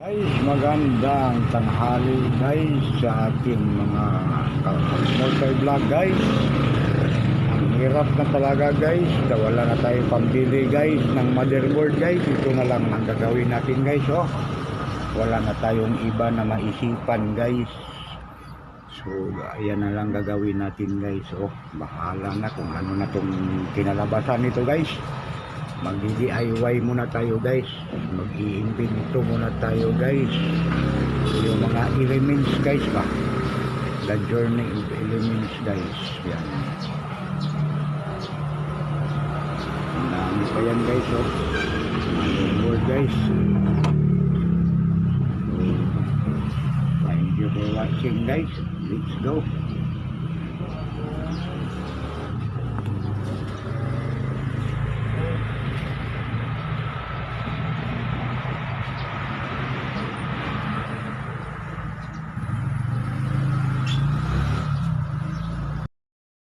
Guys, magandang tanghali guys sa ating mga multi-vlog guys. Ang hirap na talaga guys, wala na tayo pambili guys ng motherboard guys. Ito na lang ang gagawin natin guys. Oh, wala na tayong iba na maisipan guys. So ayan na lang gagawin natin guys. Oh, bahala na kung ano na itong kinalabasan nito guys. Mag-DIY muna tayo guys, mag-i-invento muna tayo guys, yung mga elements guys ba, the journey of elements guys. Yan, ang dami pa yan guys. Oh, motherboard guys. So, thank you for watching guys, let's go.